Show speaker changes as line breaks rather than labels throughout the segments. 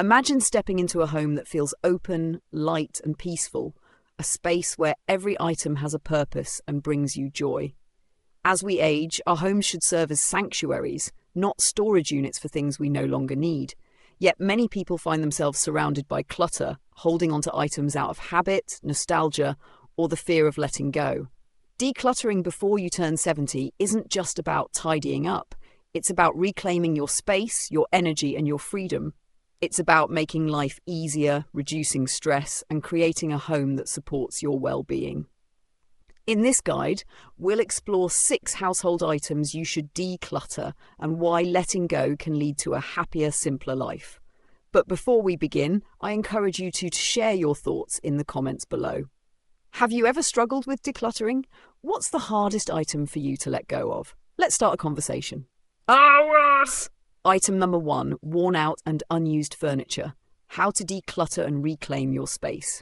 Imagine stepping into a home that feels open, light, and peaceful, a space where every item has a purpose and brings you joy. As we age, our homes should serve as sanctuaries, not storage units for things we no longer need. Yet many people find themselves surrounded by clutter, holding onto items out of habit, nostalgia, or the fear of letting go. Decluttering before you turn 70 isn't just about tidying up. It's about reclaiming your space, your energy, and your freedom. It's about making life easier, reducing stress, and creating a home that supports your well-being. In this guide, we'll explore 6 household items you should declutter and why letting go can lead to a happier, simpler life. But before we begin, I encourage you to share your thoughts in the comments below. Have you ever struggled with decluttering? What's the hardest item for you to let go of? Let's start a conversation. Hours! Item number 1, worn out and unused furniture. How to declutter and reclaim your space.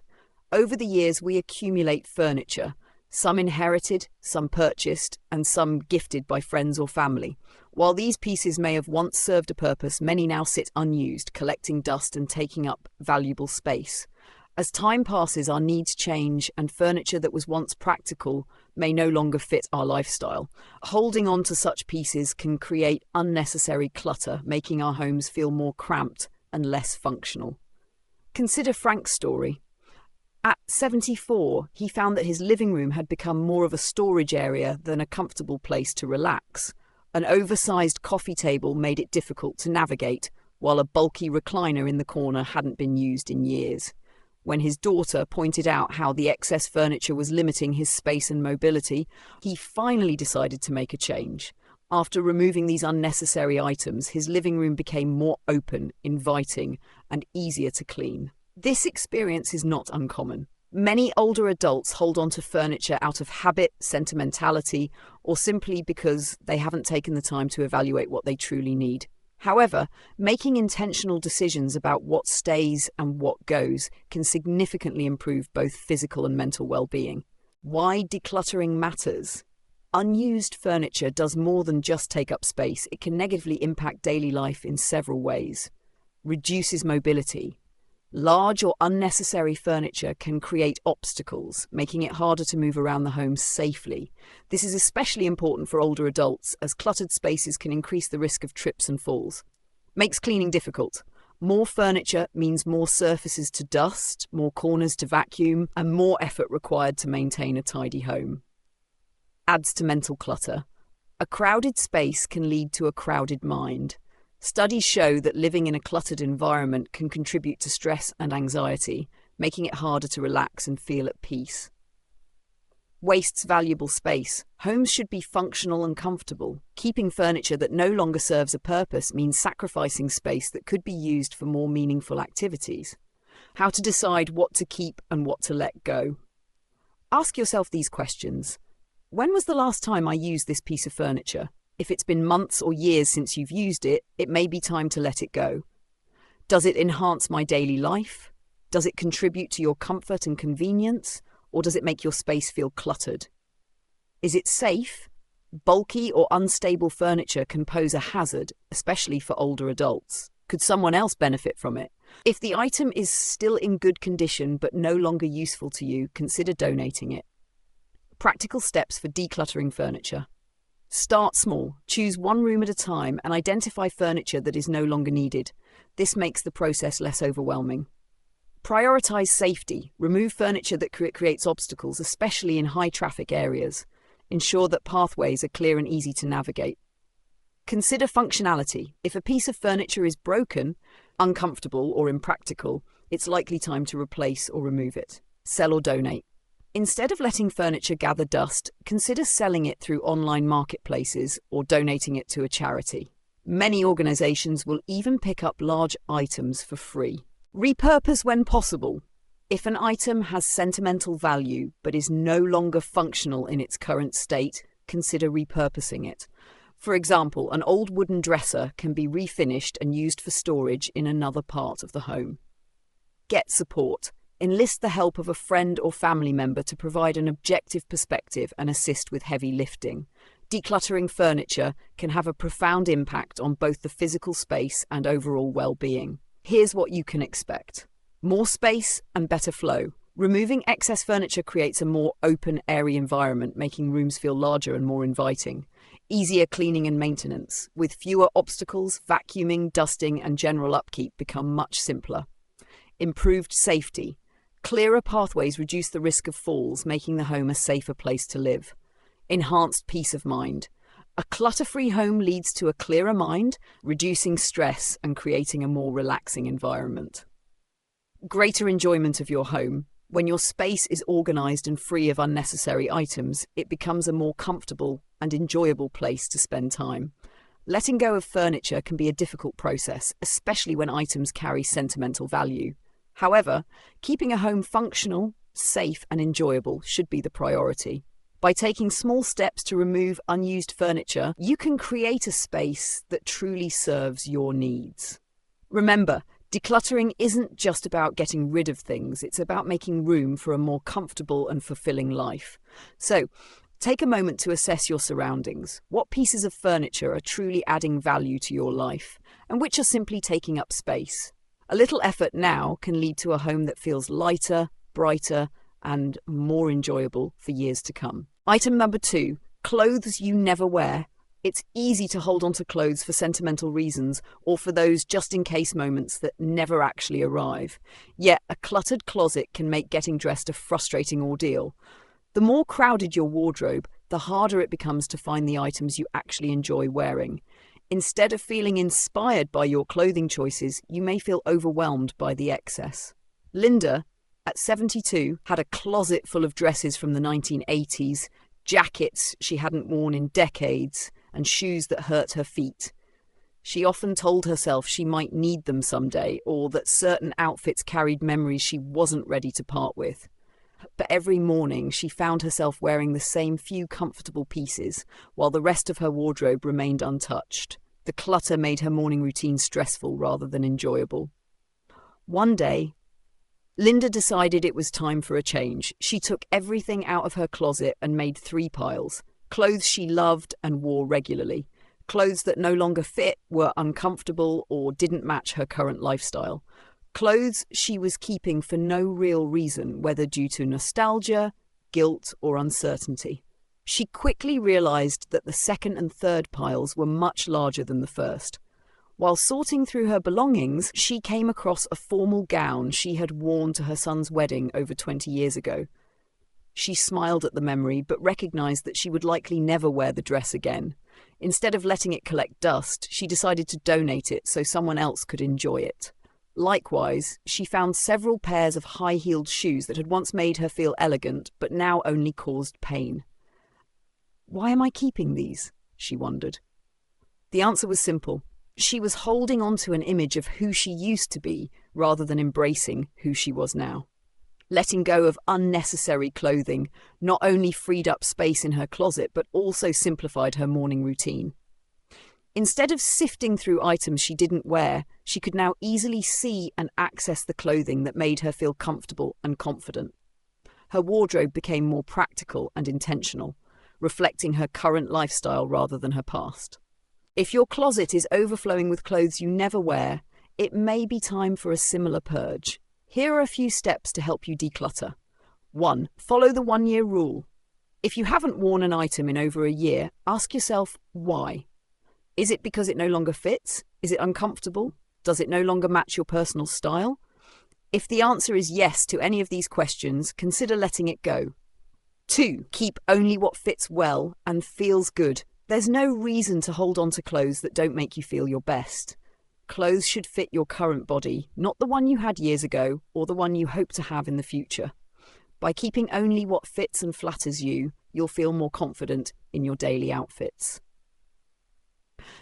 Over the years, we accumulate furniture, some inherited, some purchased, and some gifted by friends or family. While these pieces may have once served a purpose, many now sit unused, collecting dust and taking up valuable space. As time passes, our needs change, and furniture that was once practical may no longer fit our lifestyle. Holding on to such pieces can create unnecessary clutter, making our homes feel more cramped and less functional. Consider Frank's story. At 74, he found that his living room had become more of a storage area than a comfortable place to relax. An oversized coffee table made it difficult to navigate, while a bulky recliner in the corner hadn't been used in years. When his daughter pointed out how the excess furniture was limiting his space and mobility, he finally decided to make a change. After removing these unnecessary items, his living room became more open, inviting, and easier to clean. This experience is not uncommon. Many older adults hold on to furniture out of habit, sentimentality, or simply because they haven't taken the time to evaluate what they truly need. However, making intentional decisions about what stays and what goes can significantly improve both physical and mental well-being. Why decluttering matters. Unused furniture does more than just take up space. It can negatively impact daily life in several ways. Reduces mobility. Large or unnecessary furniture can create obstacles, making it harder to move around the home safely. This is especially important for older adults, as cluttered spaces can increase the risk of trips and falls. Makes cleaning difficult. More furniture means more surfaces to dust, more corners to vacuum, and more effort required to maintain a tidy home. Adds to mental clutter. A crowded space can lead to a crowded mind. Studies show that living in a cluttered environment can contribute to stress and anxiety, making it harder to relax and feel at peace. Wastes valuable space. Homes should be functional and comfortable. Keeping furniture that no longer serves a purpose means sacrificing space that could be used for more meaningful activities. How to decide what to keep and what to let go. Ask yourself these questions. When was the last time I used this piece of furniture? If it's been months or years since you've used it, it may be time to let it go. Does it enhance my daily life? Does it contribute to your comfort and convenience? Or does it make your space feel cluttered? Is it safe? Bulky or unstable furniture can pose a hazard, especially for older adults. Could someone else benefit from it? If the item is still in good condition but no longer useful to you, consider donating it. Practical steps for decluttering furniture. Start small, choose one room at a time and identify furniture that is no longer needed. This makes the process less overwhelming. Prioritize safety. Remove furniture that creates obstacles, especially in high traffic areas. Ensure that pathways are clear and easy to navigate. Consider functionality. If a piece of furniture is broken, uncomfortable or impractical, it's likely time to replace or remove it. Sell or donate. Instead of letting furniture gather dust, consider selling it through online marketplaces or donating it to a charity. Many organizations will even pick up large items for free. Repurpose when possible. If an item has sentimental value but is no longer functional in its current state, consider repurposing it. For example, an old wooden dresser can be refinished and used for storage in another part of the home. Get support. Enlist the help of a friend or family member to provide an objective perspective and assist with heavy lifting. Decluttering furniture can have a profound impact on both the physical space and overall well-being. Here's what you can expect. More space and better flow. Removing excess furniture creates a more open, airy environment, making rooms feel larger and more inviting. Easier cleaning and maintenance. With fewer obstacles, vacuuming, dusting, and general upkeep become much simpler. Improved safety. Clearer pathways reduce the risk of falls, making the home a safer place to live. Enhanced peace of mind. A clutter-free home leads to a clearer mind, reducing stress and creating a more relaxing environment. Greater enjoyment of your home. When your space is organized and free of unnecessary items, it becomes a more comfortable and enjoyable place to spend time. Letting go of furniture can be a difficult process, especially when items carry sentimental value. However, keeping a home functional, safe, and enjoyable should be the priority. By taking small steps to remove unused furniture, you can create a space that truly serves your needs. Remember, decluttering isn't just about getting rid of things, it's about making room for a more comfortable and fulfilling life. So, take a moment to assess your surroundings. What pieces of furniture are truly adding value to your life, and which are simply taking up space? A little effort now can lead to a home that feels lighter, brighter, and more enjoyable for years to come. Item number 2, clothes you never wear. It's easy to hold on to clothes for sentimental reasons or for those just-in-case moments that never actually arrive. Yet a cluttered closet can make getting dressed a frustrating ordeal. The more crowded your wardrobe, the harder it becomes to find the items you actually enjoy wearing. Instead of feeling inspired by your clothing choices, you may feel overwhelmed by the excess. Linda, at 72, had a closet full of dresses from the 1980s, jackets she hadn't worn in decades, and shoes that hurt her feet. She often told herself she might need them someday, or that certain outfits carried memories she wasn't ready to part with. But every morning she found herself wearing the same few comfortable pieces, while the rest of her wardrobe remained untouched. The clutter made her morning routine stressful rather than enjoyable. One day, Linda decided it was time for a change. She took everything out of her closet and made 3 piles. Clothes she loved and wore regularly. Clothes that no longer fit, were uncomfortable, or didn't match her current lifestyle. Clothes she was keeping for no real reason, whether due to nostalgia, guilt, or uncertainty. She quickly realized that the second and third piles were much larger than the first. While sorting through her belongings, she came across a formal gown she had worn to her son's wedding over 20 years ago. She smiled at the memory, but recognized that she would likely never wear the dress again. Instead of letting it collect dust, she decided to donate it so someone else could enjoy it. Likewise, she found several pairs of high-heeled shoes that had once made her feel elegant, but now only caused pain. Why am I keeping these? She wondered. The answer was simple. She was holding on to an image of who she used to be, rather than embracing who she was now. Letting go of unnecessary clothing not only freed up space in her closet, but also simplified her morning routine. Instead of sifting through items she didn't wear, she could now easily see and access the clothing that made her feel comfortable and confident. Her wardrobe became more practical and intentional, reflecting her current lifestyle rather than her past. If your closet is overflowing with clothes you never wear, it may be time for a similar purge. Here are a few steps to help you declutter. 1. Follow the 1-year rule. If you haven't worn an item in over a year, ask yourself why. Is it because it no longer fits? Is it uncomfortable? Does it no longer match your personal style? If the answer is yes to any of these questions, consider letting it go. 2. Keep only what fits well and feels good. There's no reason to hold on to clothes that don't make you feel your best. Clothes should fit your current body, not the one you had years ago or the one you hope to have in the future. By keeping only what fits and flatters you, you'll feel more confident in your daily outfits.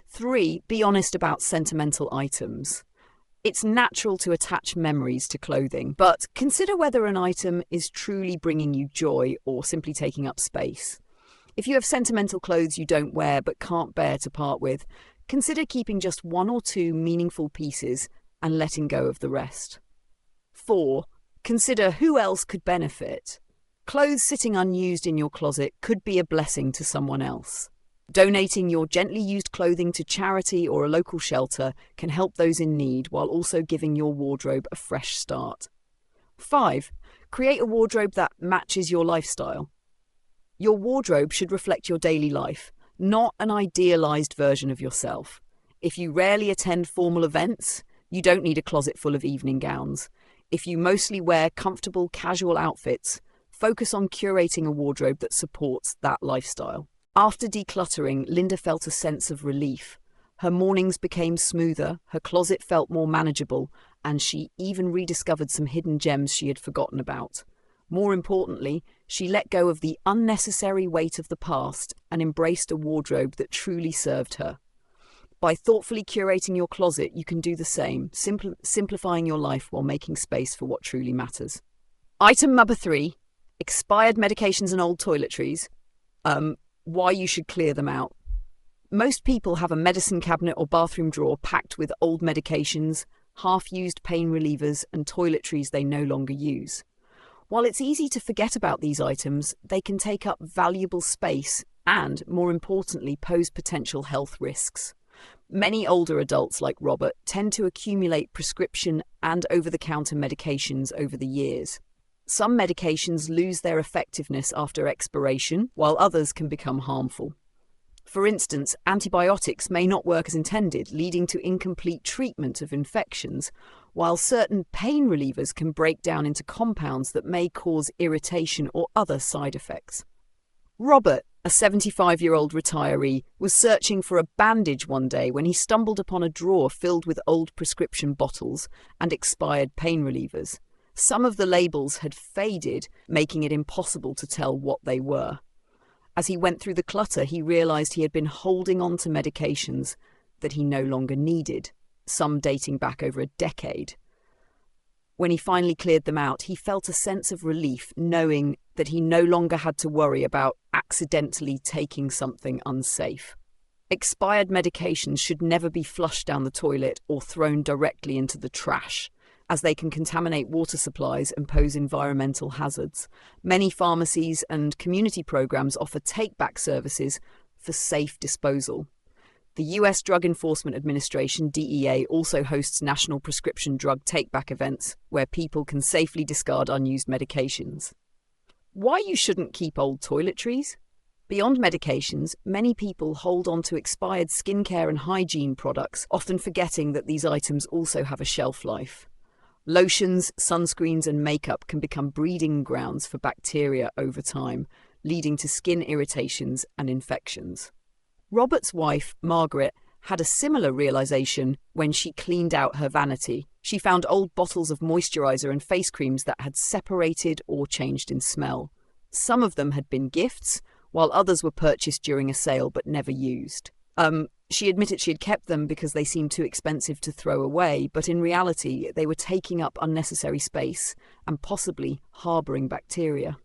3. Be honest about sentimental items. It's natural to attach memories to clothing, but consider whether an item is truly bringing you joy or simply taking up space. If you have sentimental clothes you don't wear but can't bear to part with, consider keeping just 1 or 2 meaningful pieces and letting go of the rest. 4. Consider who else could benefit. Clothes sitting unused in your closet could be a blessing to someone else. Donating your gently used clothing to charity or a local shelter can help those in need while also giving your wardrobe a fresh start. 5. Create a wardrobe that matches your lifestyle. Your wardrobe should reflect your daily life, not an idealized version of yourself. If you rarely attend formal events, you don't need a closet full of evening gowns. If you mostly wear comfortable, casual outfits, focus on curating a wardrobe that supports that lifestyle. After decluttering, Linda felt a sense of relief. Her mornings became smoother, her closet felt more manageable, and she even rediscovered some hidden gems she had forgotten about. More importantly, she let go of the unnecessary weight of the past and embraced a wardrobe that truly served her. By thoughtfully curating your closet, you can do the same, simplifying your life while making space for what truly matters. Item number 3, expired medications and old toiletries. Why you should clear them out. Most people have a medicine cabinet or bathroom drawer packed with old medications, half-used pain relievers, and toiletries they no longer use. While it's easy to forget about these items, they can take up valuable space and, more importantly, pose potential health risks. Many older adults like Robert tend to accumulate prescription and over-the-counter medications over the years. Some medications lose their effectiveness after expiration, while others can become harmful. For instance, antibiotics may not work as intended, leading to incomplete treatment of infections, while certain pain relievers can break down into compounds that may cause irritation or other side effects. Robert, a 75-year-old retiree, was searching for a bandage one day when he stumbled upon a drawer filled with old prescription bottles and expired pain relievers. Some of the labels had faded, making it impossible to tell what they were. As he went through the clutter, he realized he had been holding on to medications that he no longer needed, some dating back over a decade. When he finally cleared them out, he felt a sense of relief, knowing that he no longer had to worry about accidentally taking something unsafe. Expired medications should never be flushed down the toilet or thrown directly into the trash, as they can contaminate water supplies and pose environmental hazards. Many pharmacies and community programs offer take-back services for safe disposal. The US Drug Enforcement Administration, DEA, also hosts national prescription drug take-back events where people can safely discard unused medications. Why you shouldn't keep old toiletries? Beyond medications, many people hold on to expired skincare and hygiene products, often forgetting that these items also have a shelf life. Lotions, sunscreens, and makeup can become breeding grounds for bacteria over time, leading to skin irritations and infections. Robert's wife, Margaret, had a similar realization when she cleaned out her vanity. She found old bottles of moisturizer and face creams that had separated or changed in smell. Some of them had been gifts, while others were purchased during a sale but never used. She admitted she had kept them because they seemed too expensive to throw away, but in reality, they were taking up unnecessary space and possibly harboring bacteria.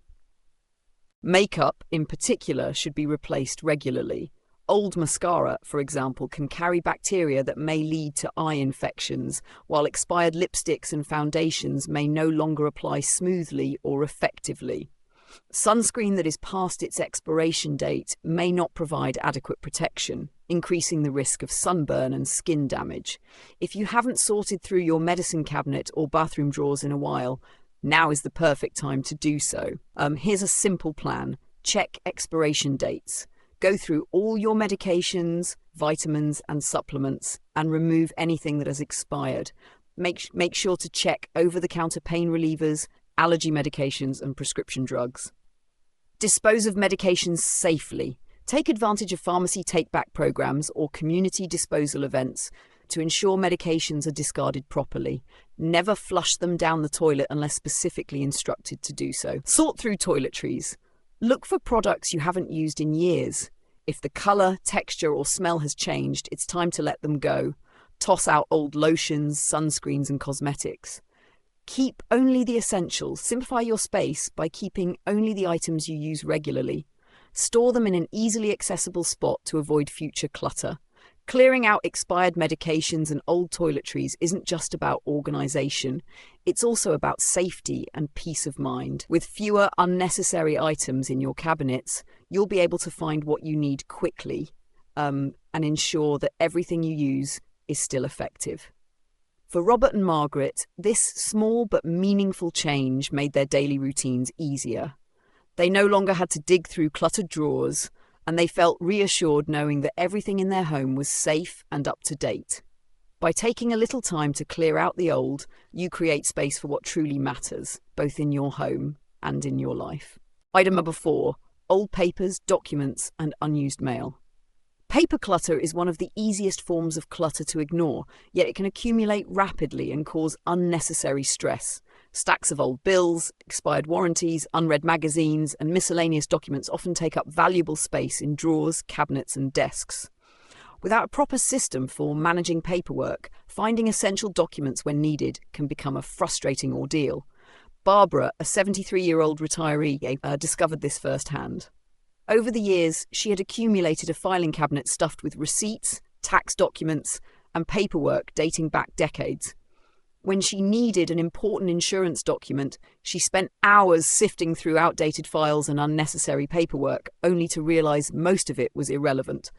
Makeup, in particular, should be replaced regularly. Old mascara, for example, can carry bacteria that may lead to eye infections, while expired lipsticks and foundations may no longer apply smoothly or effectively. Sunscreen that is past its expiration date may not provide adequate protection, increasing the risk of sunburn and skin damage. If you haven't sorted through your medicine cabinet or bathroom drawers in a while, now is the perfect time to do so. Here's a simple plan. Check expiration dates. Go through all your medications, vitamins and supplements and remove anything that has expired. Make sure to check over-the-counter pain relievers, allergy medications and prescription drugs. Dispose of medications safely. Take advantage of pharmacy take-back programs or community disposal events to ensure medications are discarded properly. Never flush them down the toilet unless specifically instructed to do so. Sort through toiletries. Look for products you haven't used in years. If the color, texture or smell has changed, it's time to let them go. Toss out old lotions, sunscreens and cosmetics. Keep only the essentials. Simplify your space by keeping only the items you use regularly. Store them in an easily accessible spot to avoid future clutter. Clearing out expired medications and old toiletries isn't just about organisation, it's also about safety and peace of mind. With fewer unnecessary items in your cabinets, you'll be able to find what you need quickly and ensure that everything you use is still effective. For Robert and Margaret, this small but meaningful change made their daily routines easier. They no longer had to dig through cluttered drawers, and they felt reassured knowing that everything in their home was safe and up to date. By taking a little time to clear out the old, you create space for what truly matters, both in your home and in your life. Item number 4, old papers, documents, and unused mail. Paper clutter is one of the easiest forms of clutter to ignore, yet it can accumulate rapidly and cause unnecessary stress. Stacks of old bills, expired warranties, unread magazines, and miscellaneous documents often take up valuable space in drawers, cabinets, and desks. Without a proper system for managing paperwork, finding essential documents when needed can become a frustrating ordeal. Barbara, a 73-year-old retiree, discovered this firsthand. Over the years, she had accumulated a filing cabinet stuffed with receipts, tax documents, and paperwork dating back decades. When she needed an important insurance document, she spent hours sifting through outdated files and unnecessary paperwork, only to realise most of it was irrelevant.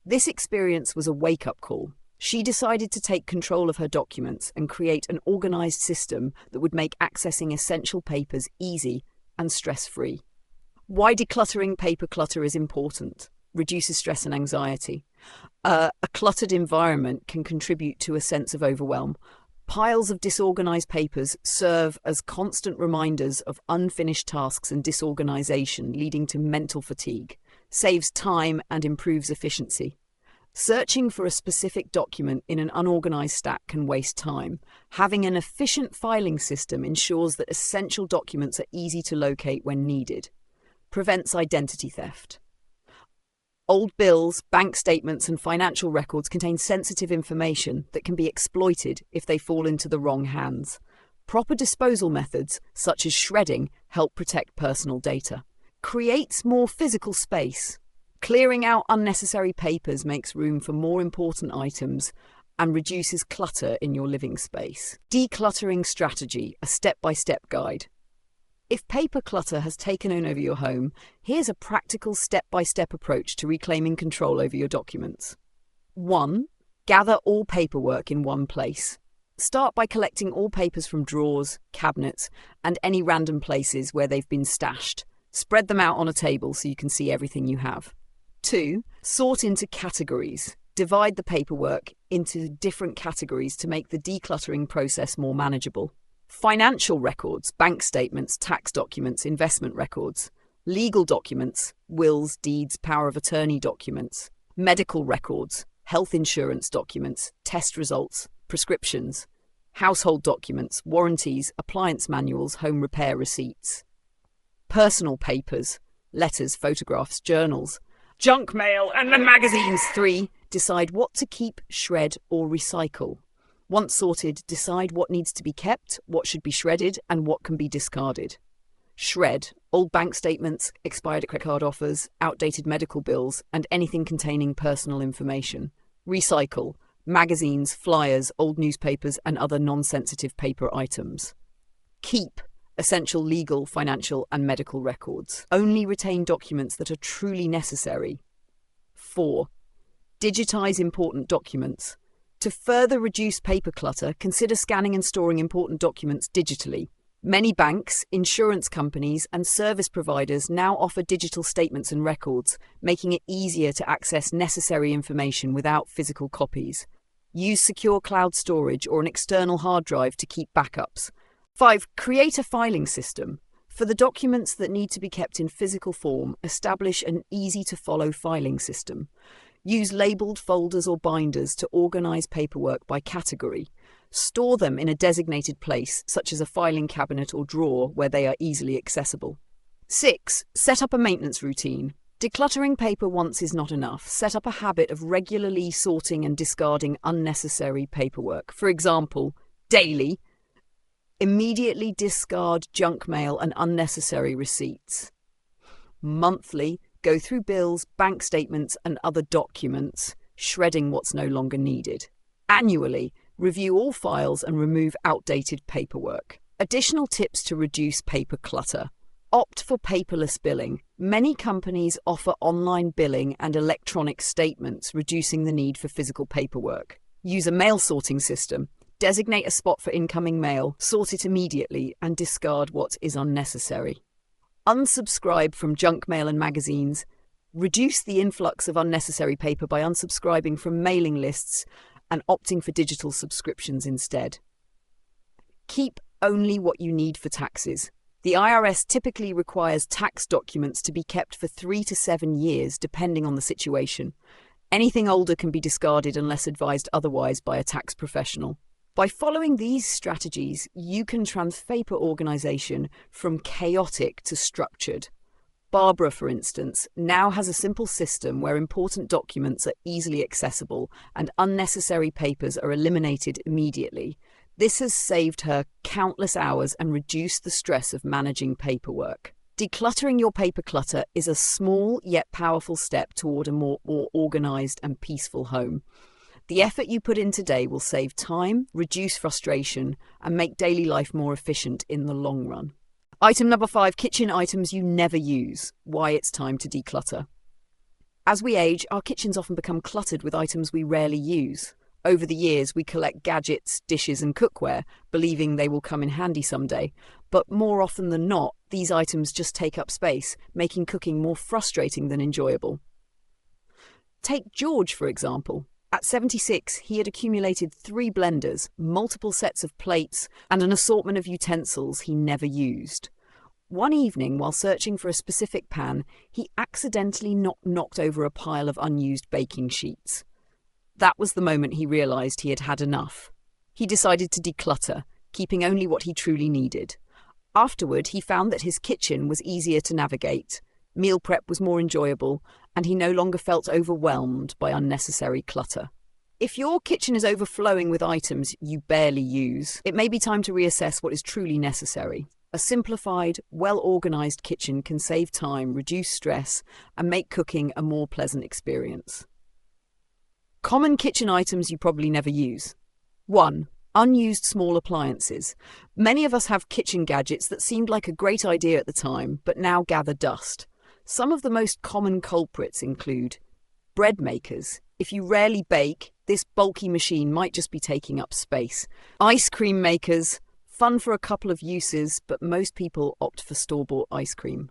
This experience was a wake-up call. She decided to take control of her documents and create an organised system that would make accessing essential papers easy and stress-free. Why decluttering paper clutter is important. Reduces stress and anxiety. A cluttered environment can contribute to a sense of overwhelm. Piles of disorganised papers serve as constant reminders of unfinished tasks and disorganisation, leading to mental fatigue. Saves time and improves efficiency. Searching for a specific document in an unorganised stack can waste time. Having an efficient filing system ensures that essential documents are easy to locate when needed. Prevents identity theft. Old bills, bank statements, and financial records contain sensitive information that can be exploited if they fall into the wrong hands. Proper disposal methods, such as shredding, help protect personal data. Creates more physical space. Clearing out unnecessary papers makes room for more important items and reduces clutter in your living space. Decluttering strategy, a step-by-step guide. If paper clutter has taken over your home, here's a practical step-by-step approach to reclaiming control over your documents. 1. Gather all paperwork in one place. Start by collecting all papers from drawers, cabinets, and any random places where they've been stashed. Spread them out on a table so you can see everything you have. 2. Sort into categories. Divide the paperwork into different categories to make the decluttering process more manageable. Financial records, bank statements, tax documents, investment records. Legal documents, wills, deeds, power of attorney documents. Medical records, health insurance documents, test results, prescriptions. Household documents, warranties, appliance manuals, home repair receipts. Personal papers, letters, photographs, journals. Junk mail and magazines. 3. Decide what to keep, shred, or recycle. Once sorted, decide what needs to be kept, what should be shredded, and what can be discarded. Shred old bank statements, expired credit card offers, outdated medical bills, and anything containing personal information. Recycle magazines, flyers, old newspapers, and other non-sensitive paper items. Keep essential legal, financial, and medical records. Only retain documents that are truly necessary. 4. Digitize important documents. To further reduce paper clutter, consider scanning and storing important documents digitally. Many banks, insurance companies, and service providers now offer digital statements and records, making it easier to access necessary information without physical copies. Use secure cloud storage or an external hard drive to keep backups. 5. Create a filing system. For the documents that need to be kept in physical form, establish an easy-to-follow filing system. Use labelled folders or binders to organise paperwork by category. Store them in a designated place, such as a filing cabinet or drawer, where they are easily accessible. 6. Set up a maintenance routine. Decluttering paper once is not enough. Set up a habit of regularly sorting and discarding unnecessary paperwork. For example, daily. Immediately discard junk mail and unnecessary receipts. Monthly. Go through bills, bank statements, and other documents. shredding what's no longer needed. Annually, review all files and remove outdated paperwork. Additional tips to reduce paper clutter. Opt for paperless billing. Many companies offer online billing and electronic statements, reducing the need for physical paperwork. Use a mail sorting system. Designate a spot for incoming mail, sort it immediately, and discard what is unnecessary. Unsubscribe from junk mail and magazines. Reduce the influx of unnecessary paper by unsubscribing from mailing lists and opting for digital subscriptions instead. Keep only what you need for taxes. The IRS typically requires tax documents to be kept for 3 to 7 years, depending on the situation. Anything older can be discarded unless advised otherwise by a tax professional. By following these strategies, you can transfer paper organization from chaotic to structured. Barbara, for instance, now has a simple system where important documents are easily accessible and unnecessary papers are eliminated immediately. This has saved her countless hours and reduced the stress of managing paperwork. Decluttering your paper clutter is a small yet powerful step toward a more organized and peaceful home. The effort you put in today will save time, reduce frustration, and make daily life more efficient in the long run. Item number 5, kitchen items you never use. Why it's time to declutter. As we age, our kitchens often become cluttered with items we rarely use. Over the years, we collect gadgets, dishes, and cookware, believing they will come in handy someday. But more often than not, these items just take up space, making cooking more frustrating than enjoyable. Take George, for example. At 76, he had accumulated 3 blenders, multiple sets of plates, and an assortment of utensils he never used. One evening, while searching for a specific pan, he accidentally knocked over a pile of unused baking sheets. That was the moment he realized he had had enough. He decided to declutter, keeping only what he truly needed. Afterward, he found that his kitchen was easier to navigate, meal prep was more enjoyable, and he no longer felt overwhelmed by unnecessary clutter. If your kitchen is overflowing with items you barely use, it may be time to reassess what is truly necessary. A simplified, well-organized kitchen can save time, reduce stress, and make cooking a more pleasant experience. Common kitchen items you probably never use. 1. Unused small appliances. Many of us have kitchen gadgets that seemed like a great idea at the time, but now gather dust. Some of the most common culprits include bread makers. If you rarely bake, this bulky machine might just be taking up space. Ice cream makers. Fun for a couple of uses, but most people opt for store-bought ice cream.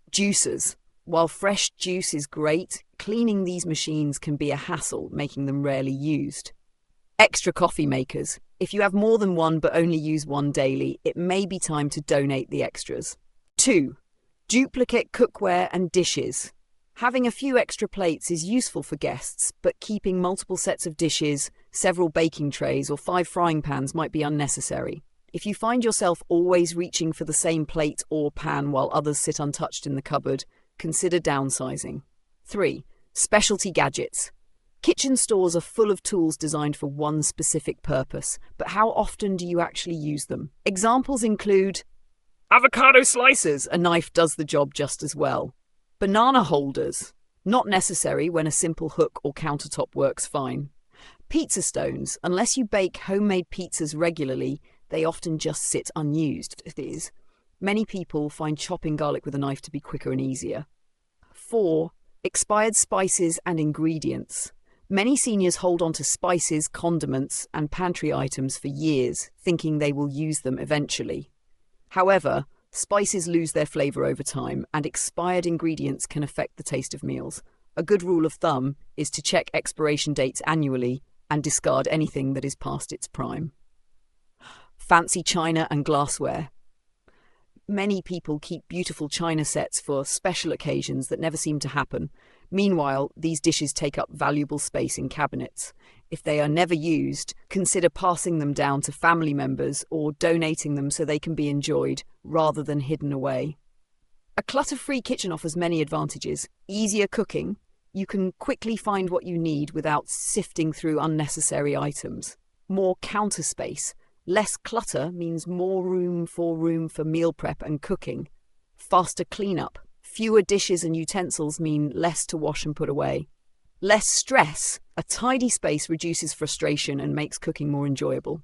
Juicers. While fresh juice is great, cleaning these machines can be a hassle, making them rarely used. Extra coffee makers. If you have more than one but only use one daily, it may be time to donate the extras. 2. Duplicate cookware and dishes. Having a few extra plates is useful for guests, but keeping multiple sets of dishes, several baking trays, or 5 frying pans might be unnecessary. If you find yourself always reaching for the same plate or pan while others sit untouched in the cupboard, consider downsizing. 3. Specialty gadgets. Kitchen stores are full of tools designed for one specific purpose, but how often do you actually use them? Examples include avocado slicers. A knife does the job just as well. Banana holders. Not necessary when a simple hook or countertop works fine. Pizza stones. Unless you bake homemade pizzas regularly, they often just sit unused. Many people find chopping garlic with a knife to be quicker and easier. 4. Expired spices and ingredients. Many seniors hold on to spices, condiments, and pantry items for years, thinking they will use them eventually. However, spices lose their flavor over time, and expired ingredients can affect the taste of meals. A good rule of thumb is to check expiration dates annually and discard anything that is past its prime. Fancy china and glassware. Many people keep beautiful china sets for special occasions that never seem to happen. Meanwhile, these dishes take up valuable space in cabinets. If they are never used, consider passing them down to family members or donating them so they can be enjoyed rather than hidden away. A clutter-free kitchen offers many advantages. Easier cooking. You can quickly find what you need without sifting through unnecessary items. More counter space. Less clutter means more room for meal prep and cooking. Faster cleanup. Fewer dishes and utensils mean less to wash and put away. Less stress. A tidy space reduces frustration and makes cooking more enjoyable.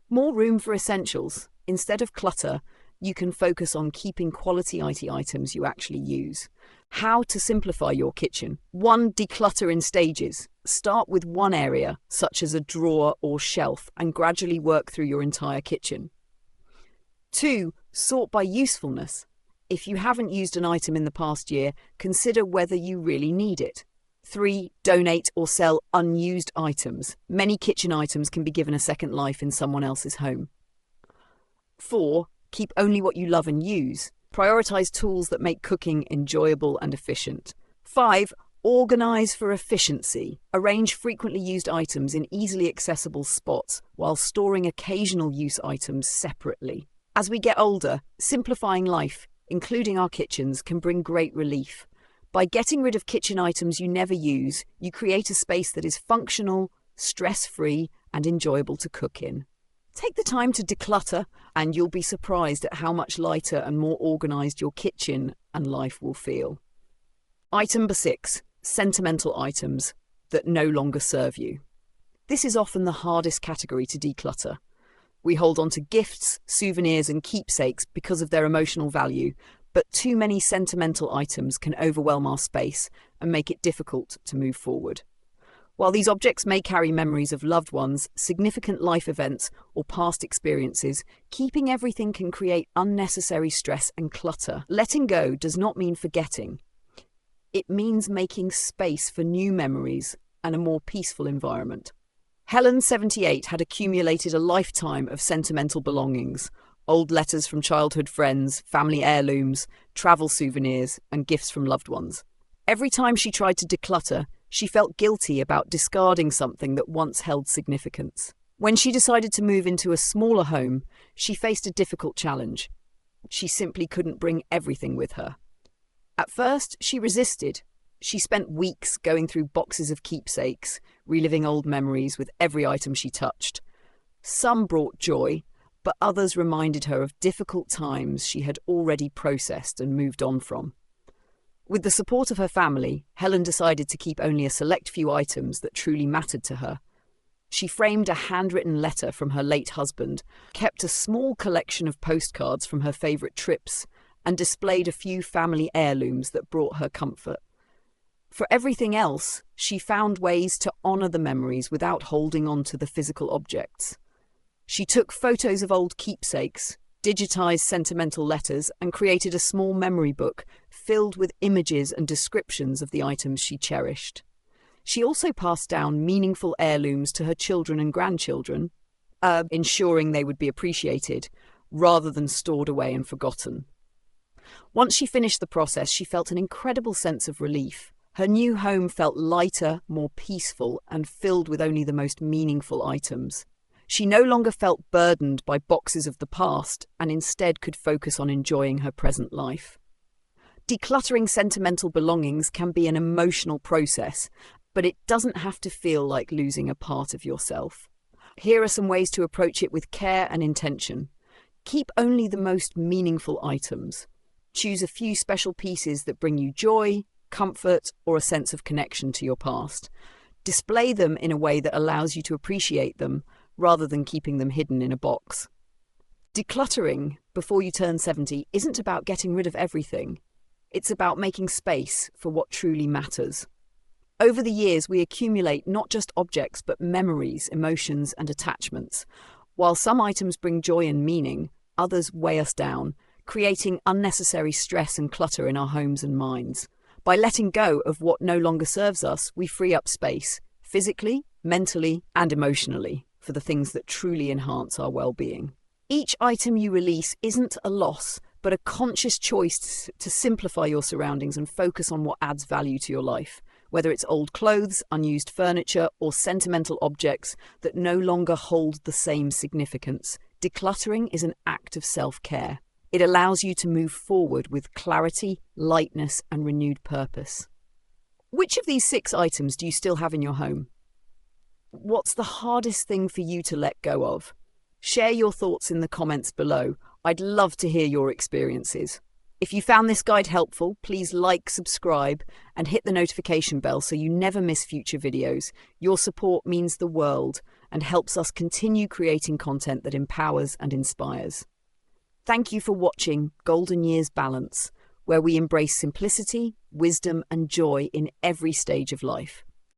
More room for essentials. Instead of clutter, you can focus on keeping quality IT items you actually use. How to simplify your kitchen. 1. Declutter in stages. Start with one area, such as a drawer or shelf, and gradually work through your entire kitchen. 2. Sort by usefulness. If you haven't used an item in the past year, consider whether you really need it. 3. Donate or sell unused items. Many kitchen items can be given a second life in someone else's home. 4. Keep only what you love and use. Prioritize tools that make cooking enjoyable and efficient. 5. Organize for efficiency. Arrange frequently used items in easily accessible spots while storing occasional use items separately. As we get older, simplifying life, including our kitchens, can bring great relief. By getting rid of kitchen items you never use, you create a space that is functional, stress-free, and enjoyable to cook in. Take the time to declutter, and you'll be surprised at how much lighter and more organized your kitchen and life will feel. Item number 6. Sentimental items that no longer serve you. This is often the hardest category to declutter. We hold on to gifts, souvenirs, and keepsakes because of their emotional value, but too many sentimental items can overwhelm our space and make it difficult to move forward. While these objects may carry memories of loved ones, significant life events, or past experiences, keeping everything can create unnecessary stress and clutter. Letting go does not mean forgetting. It means making space for new memories and a more peaceful environment. Helen, 78, had accumulated a lifetime of sentimental belongings: old letters from childhood friends, family heirlooms, travel souvenirs, and gifts from loved ones. Every time she tried to declutter, she felt guilty about discarding something that once held significance. When she decided to move into a smaller home, she faced a difficult challenge. She simply couldn't bring everything with her. At first, she resisted. She spent weeks going through boxes of keepsakes, reliving old memories with every item she touched. Some brought joy, but others reminded her of difficult times she had already processed and moved on from. With the support of her family, Helen decided to keep only a select few items that truly mattered to her. She framed a handwritten letter from her late husband, kept a small collection of postcards from her favourite trips, and displayed a few family heirlooms that brought her comfort. For everything else, she found ways to honour the memories without holding on to the physical objects. She took photos of old keepsakes, digitised sentimental letters, and created a small memory book filled with images and descriptions of the items she cherished. She also passed down meaningful heirlooms to her children and grandchildren, ensuring they would be appreciated, rather than stored away and forgotten. Once she finished the process, she felt an incredible sense of relief. Her new home felt lighter, more peaceful, and filled with only the most meaningful items. She no longer felt burdened by boxes of the past and instead could focus on enjoying her present life. Decluttering sentimental belongings can be an emotional process, but it doesn't have to feel like losing a part of yourself. Here are some ways to approach it with care and intention. Keep only the most meaningful items. Choose a few special pieces that bring you joy, comfort, or a sense of connection to your past. Display them in a way that allows you to appreciate them, rather than keeping them hidden in a box. Decluttering before you turn 70 isn't about getting rid of everything. It's about making space for what truly matters. Over the years, we accumulate not just objects, but memories, emotions, and attachments. While some items bring joy and meaning, others weigh us down, creating unnecessary stress and clutter in our homes and minds. By letting go of what no longer serves us, we free up space, physically, mentally, and emotionally, for the things that truly enhance our well-being. Each item you release isn't a loss, but a conscious choice to simplify your surroundings and focus on what adds value to your life. Whether it's old clothes, unused furniture, or sentimental objects that no longer hold the same significance, decluttering is an act of self-care. It allows you to move forward with clarity, lightness, and renewed purpose. Which of these 6 items do you still have in your home? What's the hardest thing for you to let go of? Share your thoughts in the comments below. I'd love to hear your experiences. If you found this guide helpful, please like, subscribe, and hit the notification bell so you never miss future videos. Your support means the world and helps us continue creating content that empowers and inspires. Thank you for watching Golden Years Balance, where we embrace simplicity, wisdom, and joy in every stage of life.